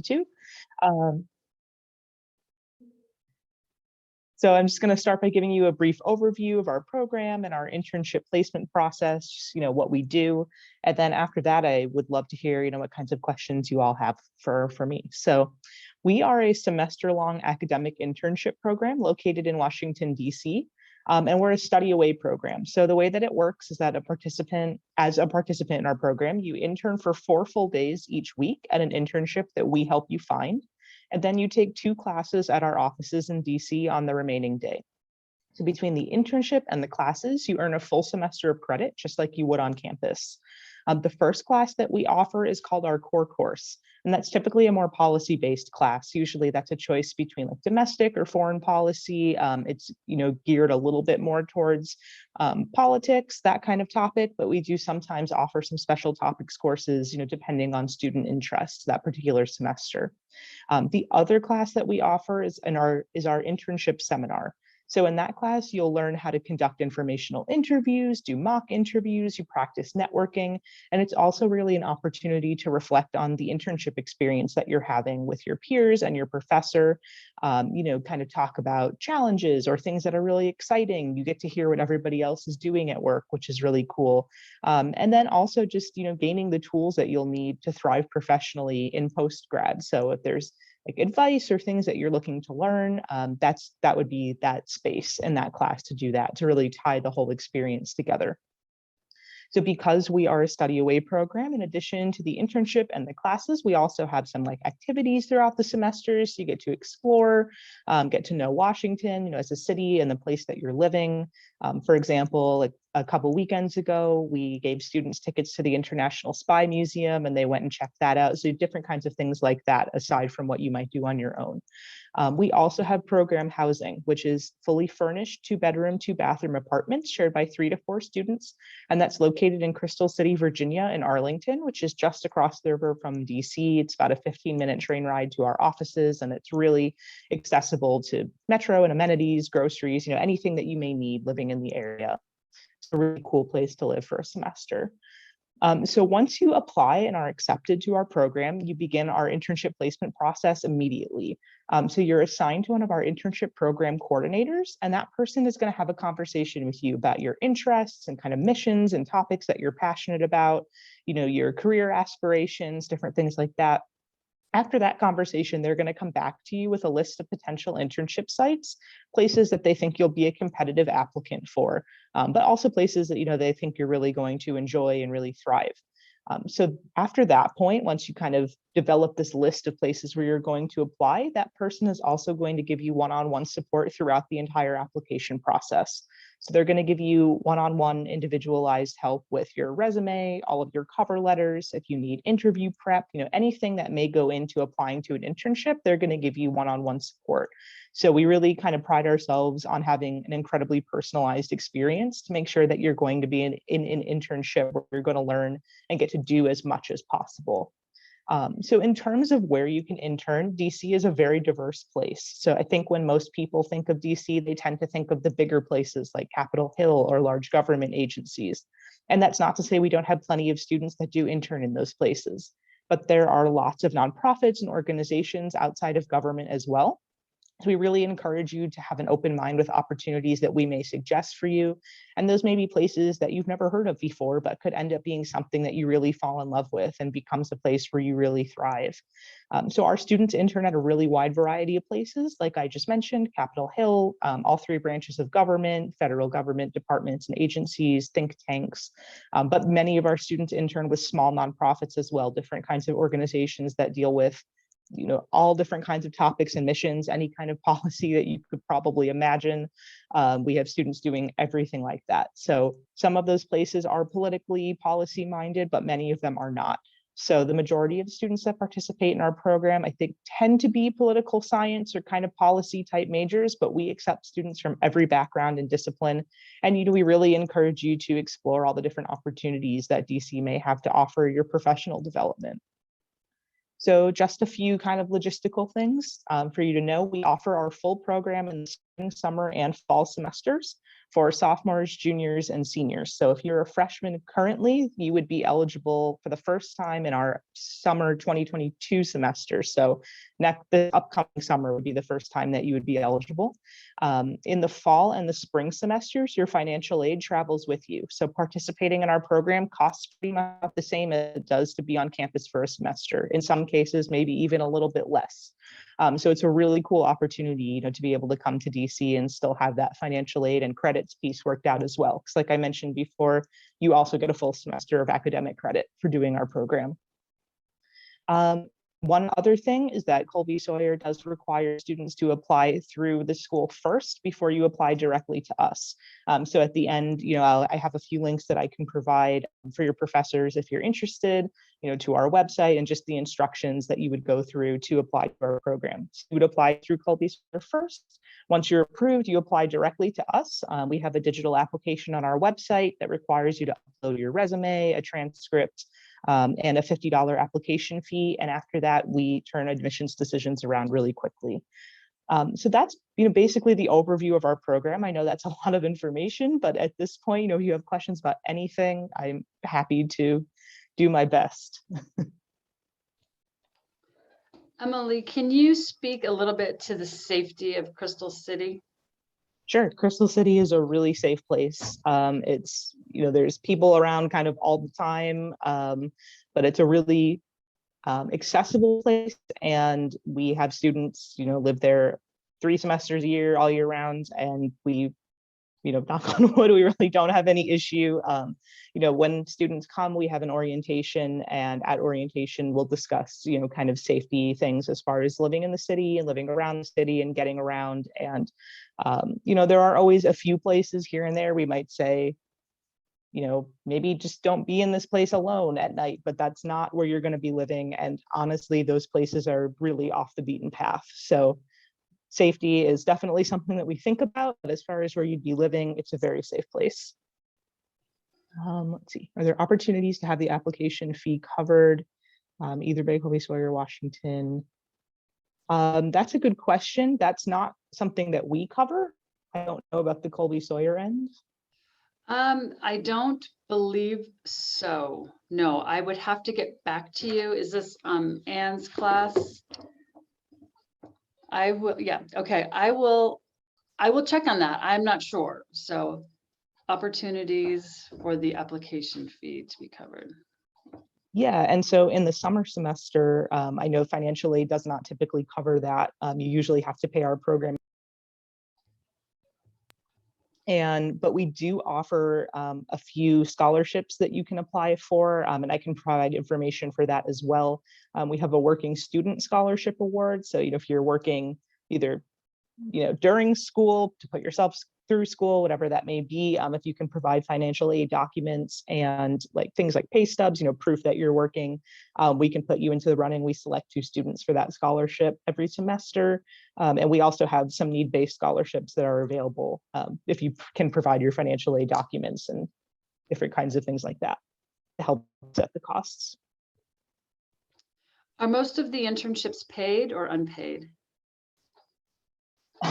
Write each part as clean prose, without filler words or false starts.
to. Um, So I'm just going to start by giving you a brief overview of our program and our internship placement process, just, what we do. And then after that, I would love to hear, what kinds of questions you all have for me. So we are a semester-long academic internship program located in Washington, D.C., and we're a study away program. So the way that it works is that as a participant in our program, you intern for 4 full days each week at an internship that we help you find. And then you take 2 classes at our offices in DC on the remaining day. So between the internship and the classes, you earn a full semester of credit, just like you would on campus. The first class that we offer is called our core course, and that's typically a more policy-based class. Usually that's a choice between like domestic or foreign policy. It's geared a little bit more towards politics, that kind of topic, but we do sometimes offer some special topics courses, depending on student interests that particular semester. The other class that we offer is our internship seminar. So in that class, you'll learn how to conduct informational interviews, do mock interviews, you practice networking, and it's also really an opportunity to reflect on the internship experience that you're having with your peers and your professor, kind of talk about challenges or things that are really exciting. You get to hear what everybody else is doing at work, which is really cool. And then also just, gaining the tools that you'll need to thrive professionally in post-grad. So if there's like advice or things that you're looking to learn, that would be that space in that class to do that, to really tie the whole experience together. So because we are a study away program, in addition to the internship and the classes, we also have some like activities throughout the semesters. So you get to explore, get to know Washington, as a city and the place that you're living. For example, like a couple weekends ago, we gave students tickets to the International Spy Museum and they went and checked that out. So different kinds of things like that, aside from what you might do on your own. We also have program housing, which is fully furnished 2-bedroom, 2-bathroom apartments shared by 3 to 4 students. And that's located in Crystal City, Virginia, in Arlington, which is just across the river from DC. It's about a 15-minute train ride to our offices, and it's really accessible to metro and amenities, groceries, anything that you may need living in the area. It's a really cool place to live for a semester. So once you apply and are accepted to our program, you begin our internship placement process immediately. So you're assigned to one of our internship program coordinators, and that person is going to have a conversation with you about your interests and kind of missions and topics that you're passionate about, your career aspirations, different things like that. After that conversation, they're going to come back to you with a list of potential internship sites, places that they think you'll be a competitive applicant for, but also places that they think you're really going to enjoy and really thrive. So after that point, once you kind of develop this list of places where you're going to apply, that person is also going to give you one-on-one support throughout the entire application process. So they're going to give you one-on-one individualized help with your resume, all of your cover letters. If you need interview prep, anything that may go into applying to an internship, they're going to give you one-on-one support. So we really kind of pride ourselves on having an incredibly personalized experience to make sure that you're going to be in an internship where you're going to learn and get to do as much as possible. So in terms of where you can intern, DC is a very diverse place. So I think when most people think of DC, they tend to think of the bigger places like Capitol Hill or large government agencies. And that's not to say we don't have plenty of students that do intern in those places, but there are lots of nonprofits and organizations outside of government as well. So we really encourage you to have an open mind with opportunities that we may suggest for you. And those may be places that you've never heard of before, but could end up being something that you really fall in love with and becomes a place where you really thrive. So our students intern at a really wide variety of places, like I just mentioned, Capitol Hill, all 3 branches of government, federal government departments and agencies, think tanks. But many of our students intern with small nonprofits as well, different kinds of organizations that deal with all different kinds of topics and missions, any kind of policy that you could probably imagine. We have students doing everything like that. So some of those places are politically policy minded, but many of them are not. So the majority of students that participate in our program, I think, tend to be political science or kind of policy type majors, but we accept students from every background and discipline. And we really encourage you to explore all the different opportunities that DC may have to offer your professional development. So just a few kind of logistical things for you to know. We offer our full program in the summer and fall semesters for sophomores, juniors, and seniors. So if you're a freshman currently, you would be eligible for the first time in our summer 2022 semester. So the upcoming summer would be the first time that you would be eligible. In the fall and the spring semesters, your financial aid travels with you. So participating in our program costs pretty much the same as it does to be on campus for a semester. In some cases, maybe even a little bit less. So it's a really cool opportunity, to be able to come to DC and still have that financial aid and credits piece worked out as well. Because like I mentioned before, you also get a full semester of academic credit for doing our program. One other thing is that Colby Sawyer does require students to apply through the school first before you apply directly to us. So at the end, I have a few links that I can provide for your professors if you're interested, to our website and just the instructions that you would go through to apply to our program. So you would apply through Colby Sawyer first. Once you're approved, you apply directly to us. We have a digital application on our website that requires you to upload your resume, a transcript, and a $50 application fee. And after that, we turn admissions decisions around really quickly. So that's basically the overview of our program. I know that's a lot of information, but at this point, if you have questions about anything, I'm happy to do my best. Emily, can you speak a little bit to the safety of Crystal City? Sure. Crystal City is a really safe place. It's, there's people around kind of all the time, but it's a really accessible place. And we have students, live there 3 semesters a year, all year round. And we, knock on wood, we really don't have any issue. When students come, we have an orientation, and at orientation, we'll discuss, kind of safety things as far as living in the city and living around the city and getting around. And, there are always a few places here and there we might say, maybe just don't be in this place alone at night, but that's not where you're going to be living. And honestly, those places are really off the beaten path. So safety is definitely something that we think about, but as far as where you'd be living, it's a very safe place. Let's see, are there opportunities to have the application fee covered either by Colby Sawyer, Washington? That's a good question. That's not something that we cover. I don't know about the Colby Sawyer end. I don't believe so. No, I would have to get back to you. Is this Anne's class? I will, yeah, okay. I will check on that. I'm not sure. So opportunities for the application fee to be covered. Yeah, and so in the summer semester, I know financial aid does not typically cover that. You usually have to pay our program. But we do offer a few scholarships that you can apply for, and I can provide information for that as well. We have a working student scholarship award. So, if you're working either, during school to put yourself through school, whatever that may be, if you can provide financial aid documents and things like pay stubs, proof that you're working, we can put you into the running. We select 2 students for that scholarship every semester. And we also have some need-based scholarships that are available if you can provide your financial aid documents and different kinds of things like that to help set the costs. Are most of the internships paid or unpaid?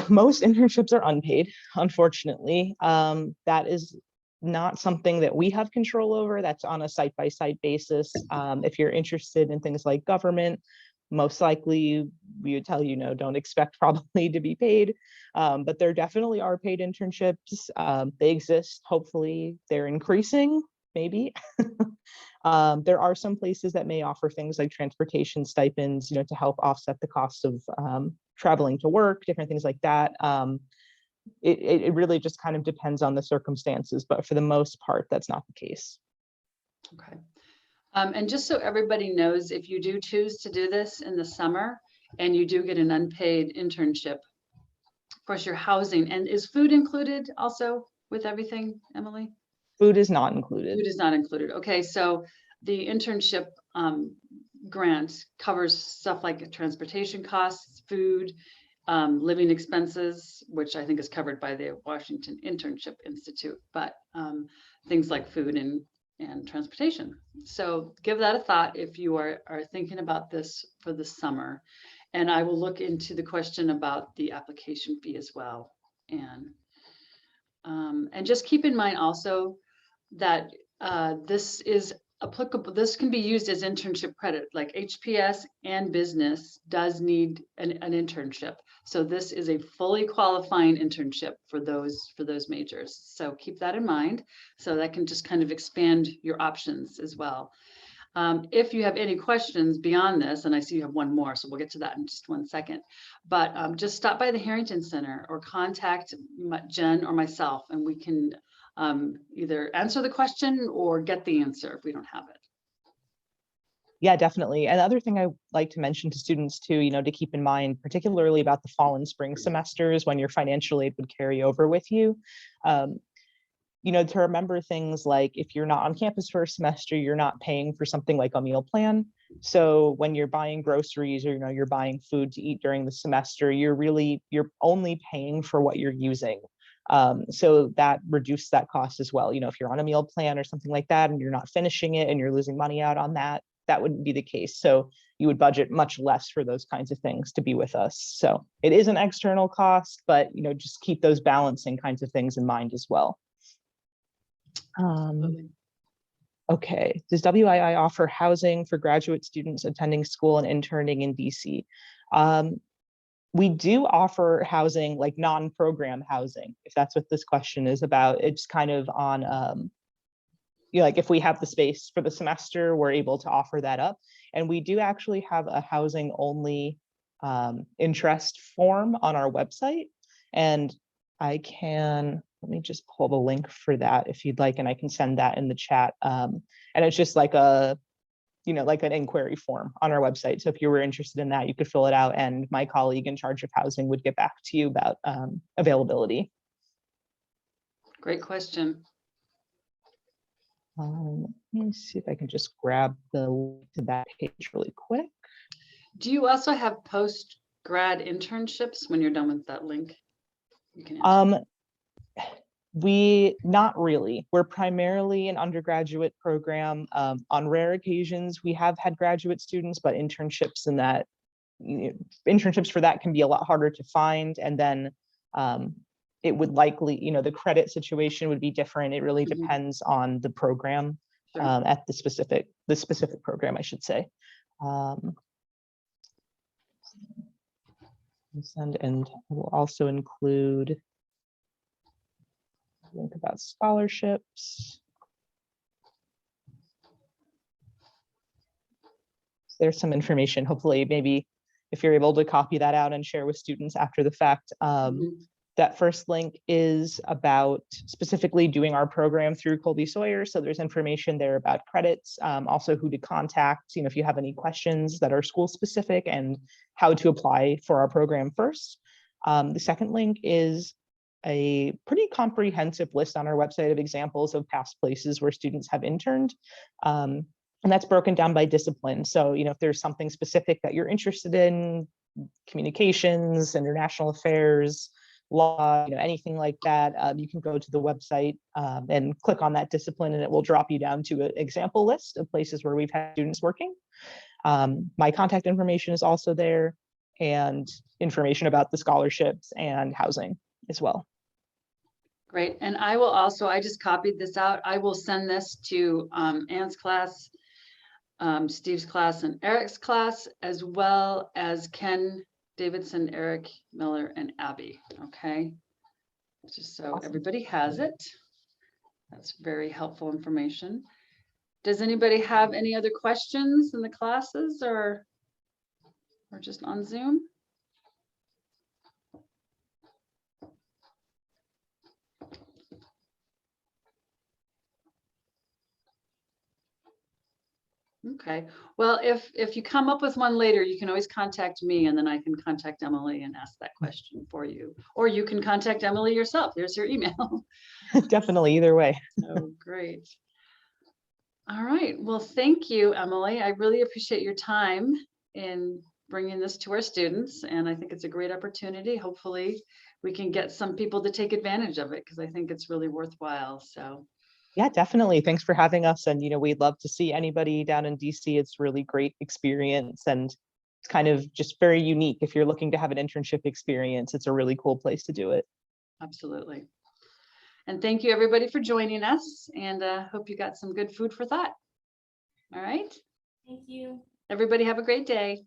Most internships are unpaid, unfortunately. That is not something that we have control over. That's on a site-by-site basis. If you're interested in things like government, most likely we would tell you, don't expect probably to be paid. But there definitely are paid internships. They exist. Hopefully they're increasing, maybe. There are some places that may offer things like transportation stipends, to help offset the cost of traveling to work, different things like that. It really just kind of depends on the circumstances, but for the most part, that's not the case. Okay. And just so everybody knows, if you do choose to do this in the summer and you do get an unpaid internship, of course, your housing, and is food included also with everything, Emily? Food is not included. Food is not included. Okay, so the internship grant covers stuff like transportation costs, food, living expenses, which I think is covered by the Washington Internship Institute, but things like food and transportation. So give that a thought if you are thinking about this for the summer. And I will look into the question about the application fee as well. Anne. And just keep in mind also that this is applicable. This can be used as internship credit, like HPS and business does need an internship. So this is a fully qualifying internship for those majors. So keep that in mind. So that can just kind of expand your options as well. If you have any questions beyond this, and I see you have one more, so we'll get to that in just 1 second, but just stop by the Harrington Center or contact Jen or myself, and we can either answer the question or get the answer if we don't have it. Yeah, definitely. And the other thing I like to mention to students too, to keep in mind, particularly about the fall and spring semesters when your financial aid would carry over with you, to remember things like if you're not on campus for a semester, you're not paying for something like a meal plan. So when you're buying groceries or, you're buying food to eat during the semester, you're only paying for what you're using. So that reduces that cost as well. If you're on a meal plan or something like that and you're not finishing it and you're losing money out on that, that wouldn't be the case. So you would budget much less for those kinds of things to be with us. So it is an external cost, but just keep those balancing kinds of things in mind as well. Okay, does WII offer housing for graduate students attending school and interning in DC? We do offer housing, like non-program housing, if that's what this question is about. It's kind of on, like if we have the space for the semester, we're able to offer that up. And we do actually have a housing only interest form on our website. And let me just pull the link for that if you'd like, and I can send that in the chat. And it's just like like an inquiry form on our website. So if you were interested in that, you could fill it out and my colleague in charge of housing would get back to you about availability. Great question. Let me see if I can just grab the link to that page really quick. Do you also have post-grad internships when you're done with that link? You can answer. Not really. We're primarily an undergraduate program. On rare occasions, we have had graduate students, but internships internships for that can be a lot harder to find. And then it would likely, the credit situation would be different. It really depends on the program, Sure. At the specific program, I should say. And we'll also include a link about scholarships. There's some information, hopefully, maybe if you're able to copy that out and share with students after the fact. That first link is about specifically doing our program through Colby Sawyer. So there's information there about credits, also who to contact, if you have any questions that are school specific and how to apply for our program first. The second link is a pretty comprehensive list on our website of examples of past places where students have interned. And that's broken down by discipline. So, if there's something specific that you're interested in, communications, international affairs, law, anything like that, you can go to the website and click on that discipline and it will drop you down to an example list of places where we've had students working. My contact information is also there and information about the scholarships and housing as well. Great. And I will also, I just copied this out. I will send this to Anne's class, Steve's class, and Eric's class, as well as Ken Davidson, Eric Miller, and Abby. Okay. Just so everybody has it. That's very helpful information. Does anybody have any other questions in the classes or just on Zoom? Okay, well, if you come up with one later, you can always contact me and then I can contact Emily and ask that question for you. Or you can contact Emily yourself. There's your email. Definitely, either way. Oh, great. All right, well, thank you, Emily. I really appreciate your time in bringing this to our students. And I think it's a great opportunity. Hopefully we can get some people to take advantage of it because I think it's really worthwhile. So. Yeah, definitely. Thanks for having us. And, we'd love to see anybody down in DC. It's really great experience and it's kind of just very unique. If you're looking to have an internship experience, it's a really cool place to do it. Absolutely. And thank you everybody for joining us, and hope you got some good food for thought. All right. Thank you. Everybody have a great day.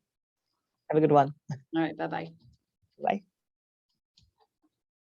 Have a good one. All right. Bye-bye. Bye.